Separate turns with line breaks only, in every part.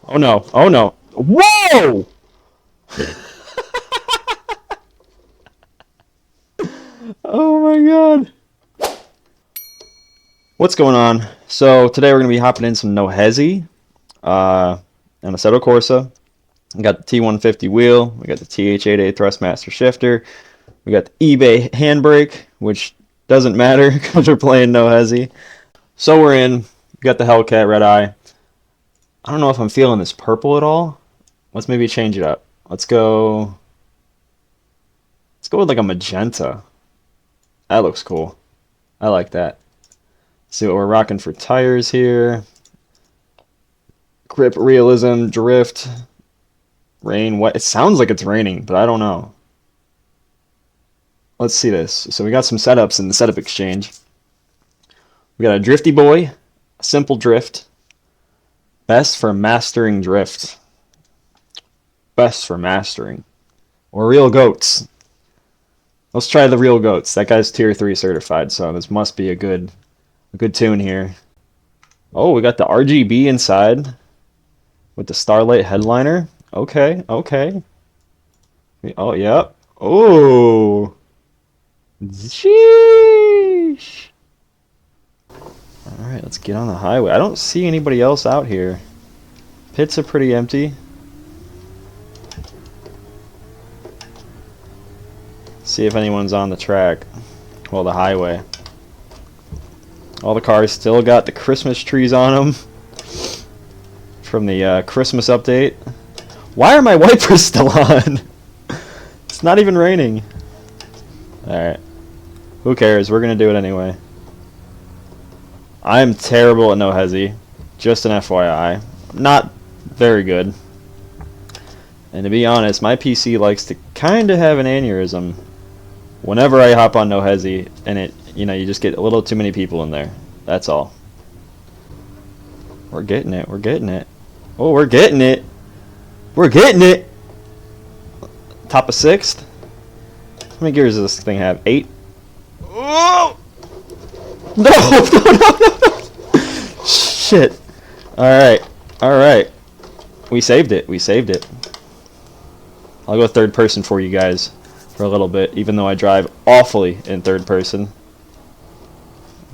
Oh no. Oh no. Whoa! Oh my god. What's going on? So today we're gonna be hopping in some No Hesi, and a Assetto Corsa. We got the T150 wheel. We got the TH8A Thrustmaster shifter. We got the eBay handbrake, which doesn't matter because we're playing No Hesi. So we're in. We got the Hellcat red eye. I don't know if I'm feeling this purple at all. Let's maybe change it up. Let's go. Let's go with like a magenta. That looks cool. I like that. See what we're rocking for tires here. Grip, realism, drift, rain, what? It sounds like it's raining, but I don't know. Let's see this. So we got some setups in the setup exchange. We got a drifty boy, a simple drift, best for mastering drift, best for mastering, or real goats. Let's try the real goats. That guy's tier 3 certified, so this must be a good tune here. Oh, we got the RGB inside with the Starlight headliner. Okay, okay. Oh, yep. Oh. Sheesh. Alright, let's get on the highway. I don't see anybody else out here. Pits are pretty empty. See if anyone's on the track. Well, the highway. All the cars still got the Christmas trees on them from the Christmas update. Why are my wipers still on? It's not even raining. Alright. Who cares? We're going to do it anyway. I'm terrible at No Hesi. Just an FYI. Not very good. And to be honest, my PC likes to kind of have an aneurysm whenever I hop on No Hesi, and you just get a little too many people in there. That's all. We're getting it. We're getting it. Oh, we're getting it. We're getting it. Top of 6th. How many gears does this thing have? 8? Oh! No! No, no, no, no! Shit. Alright. Alright. We saved it. We saved it. I'll go third person for you guys for a little bit, even though I drive awfully in third person.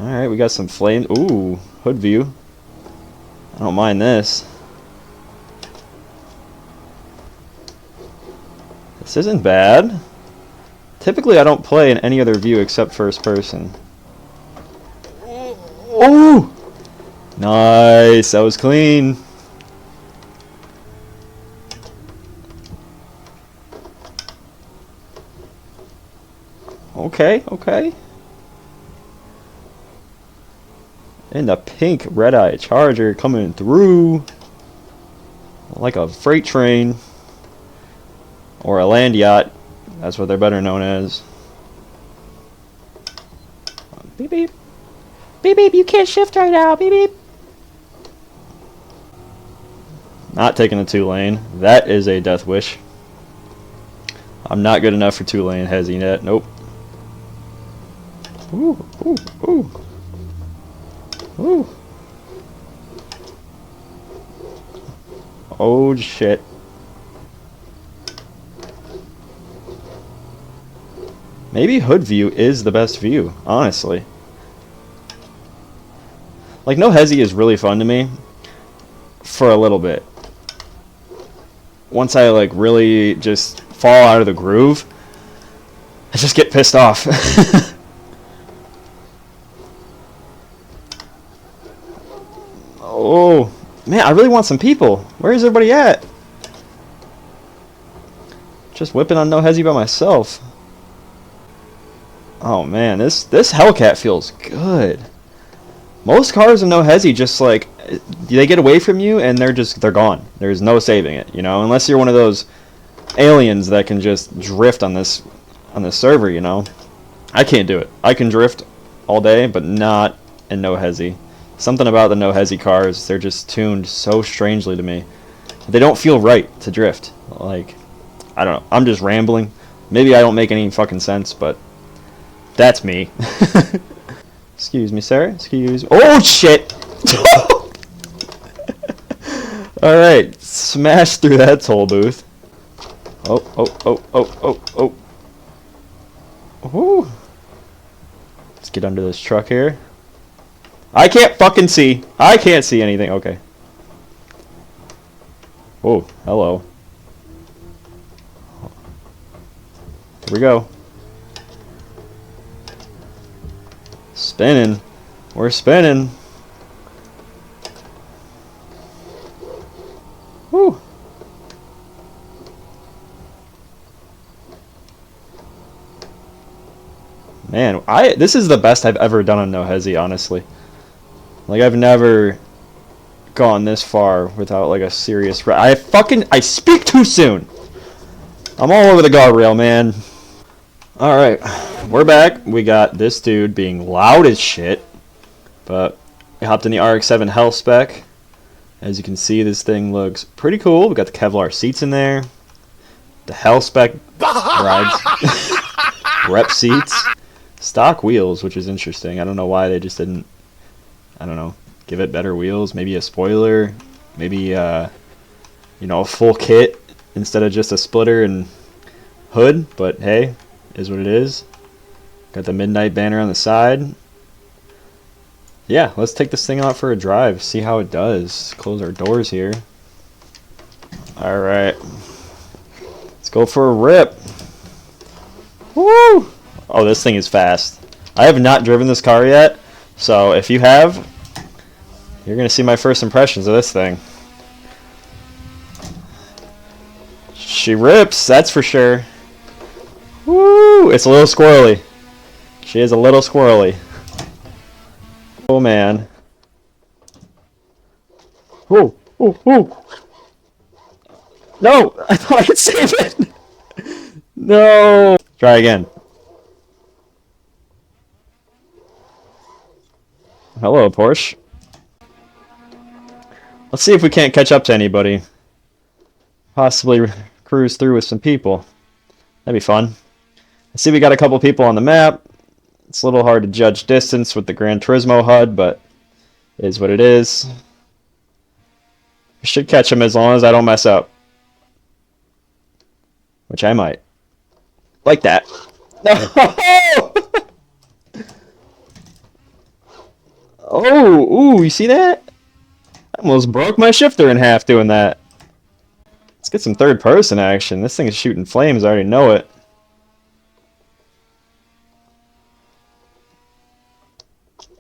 Alright, we got some flames. Ooh, hood view. I don't mind this. This isn't bad. Typically I don't play in any other view except first person. Oh! Nice, that was clean. Okay, okay. And the pink red-eye Charger coming through like a freight train or a land yacht. That's what they're better known as. Beep beep. Beep beep, you can't shift right now. Beep beep. Not taking the 2-lane. That is a death wish. I'm not good enough for 2-lane Hesi yet. Nope. Ooh, ooh, ooh. Ooh. Oh shit. Maybe hood view is the best view, honestly. Like, No Hesi is really fun to me for a little bit. Once I like really just fall out of the groove, I just get pissed off. Oh, man, I really want some people. Where is everybody at? Just whipping on No Hesi by myself. Oh, man, this Hellcat feels good. Most cars in No Hesi just, like, they get away from you and they're gone. There's no saving it, unless you're one of those aliens that can just drift on this server, I can't do it. I can drift all day, but not in No Hesi. Something about the No Hesi cars, they're just tuned so strangely to me. They don't feel right to drift. Like, I don't know. I'm just rambling. Maybe I don't make any fucking sense, but that's me. Excuse me, sir. Excuse. Oh shit! All right. Smash through that toll booth. Oh, oh, oh, oh, oh, oh. Woo. Let's get under this truck here. I can't fucking see. I can't see anything. Okay. Oh, hello. Here we go. Spinning. We're spinning. Whew. Man, this is the best I've ever done on No Hesi, honestly. Like, I've never gone this far without, like, a serious... I speak too soon! I'm all over the guardrail, man. Alright, we're back. We got this dude being loud as shit. But we hopped in the RX-7 health spec. As you can see, this thing looks pretty cool. We got the Kevlar seats in there. The health spec rides. Rep seats. Stock wheels, which is interesting. I don't know why they just didn't, I don't know, give it better wheels. Maybe a spoiler. Maybe, you know, a full kit instead of just a splitter and hood. But hey, is what it is. Got the midnight banner on the side. Yeah, let's take this thing out for a drive. See how it does. Close our doors here. Alright. Let's go for a rip. Woo! Oh, this thing is fast. I have not driven this car yet, so if you have, you're going to see my first impressions of this thing. She rips, that's for sure. Woo! It's a little squirrely. She is a little squirrely. Oh, man. Whoa! Whoa! Whoa! No! I thought I could save it! No! Try again. Hello, Porsche. Let's see if we can't catch up to anybody. Possibly cruise through with some people. That'd be fun. I see we got a couple people on the map. It's a little hard to judge distance with the Gran Turismo HUD, but it is what it is. I should catch them as long as I don't mess up. Which I might. Like that. No! Oh, ooh, you see that? I almost broke my shifter in half doing that. Let's get some third-person action. This thing is shooting flames, I already know it.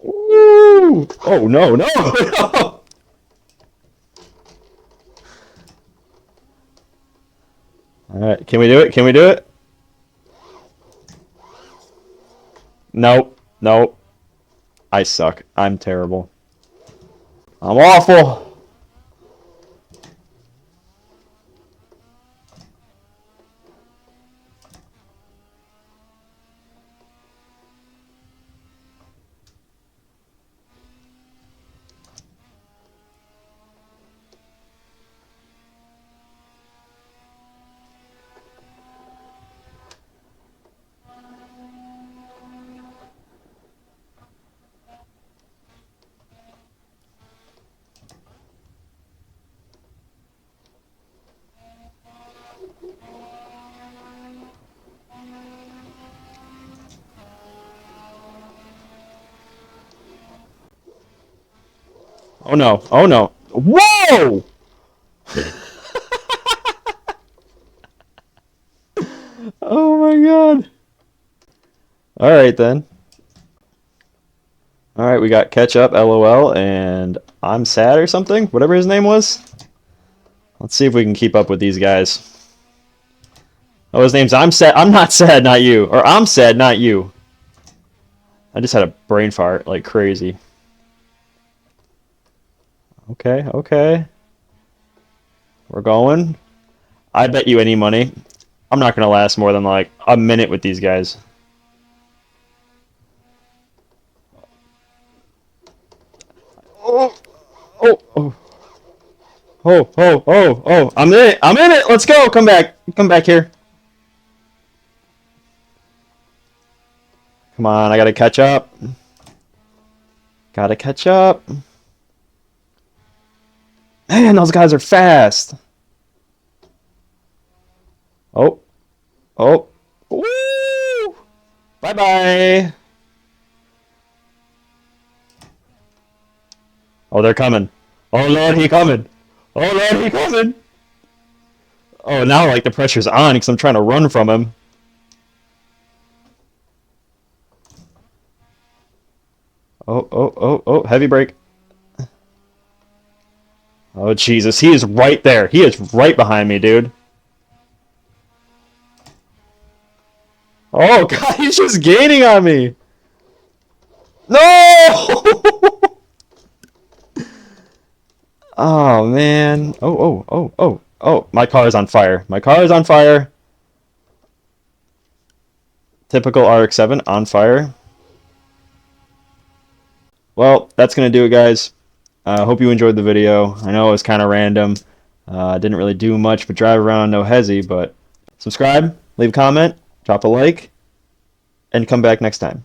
Ooh! Oh, no, no, no! Alright, can we do it? Can we do it? Nope, nope. I suck. I'm terrible. I'm awful. Oh no, oh no. Whoa! Oh my god. Alright then. Alright, we got Ketchup, LOL, and I'm Sad or something? Whatever his name was. Let's see if we can keep up with these guys. Oh, his name's I'm Sad. I'm not sad, not you. Or I'm sad, not you. I just had a brain fart like crazy. Okay, okay. We're going. I bet you any money. I'm not going to last more than like a minute with these guys. Oh, oh, oh. Oh, oh, oh, oh. I'm in it. I'm in it. Let's go. Come back. Come back here. Come on. I got to catch up. Got to catch up. Man, those guys are fast. Oh, oh, woo! Bye bye. Oh, they're coming. Oh Lord, he coming. Oh Lord, he coming. Oh, now like the pressure's on because I'm trying to run from him. Oh, oh, oh, oh, heavy break. Oh Jesus, he is right there. He is right behind me, dude. Oh God, he's just gaining on me. No! Oh man. Oh, oh, oh, oh, oh. My car is on fire. My car is on fire. Typical RX-7 on fire. Well, that's going to do it, guys. I hope you enjoyed the video. I know it was kind of random. Didn't really do much but drive around No Hesi, but subscribe, leave a comment, drop a like, and come back next time.